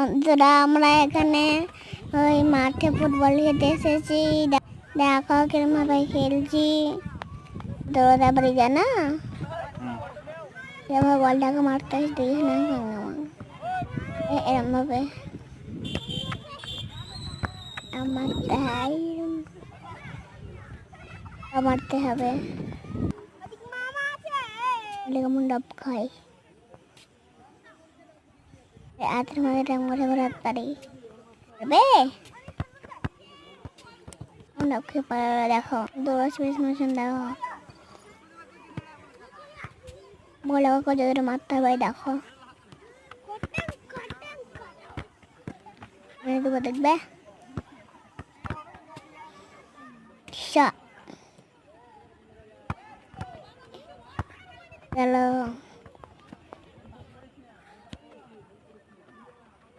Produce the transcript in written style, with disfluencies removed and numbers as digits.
বন্ধুরা আমরা এখানে ওই মাঠে ফুটবল খেলতে এসেছি। দেখো কিরম ভাবে খেলছি, দৌড়াদৌড়ি জানা এরকম বলটাকে মারতে দেখিস না, এরম ভাবে মারতে হবে, মুন্ডাপ খাই হাতের মধ্যে টাইম করে হাত পারি দেখো দৌড়াচ্ছি বেশ মেশিন। দেখো বলে যদি মারতে হবে দেখো দেখবে গেল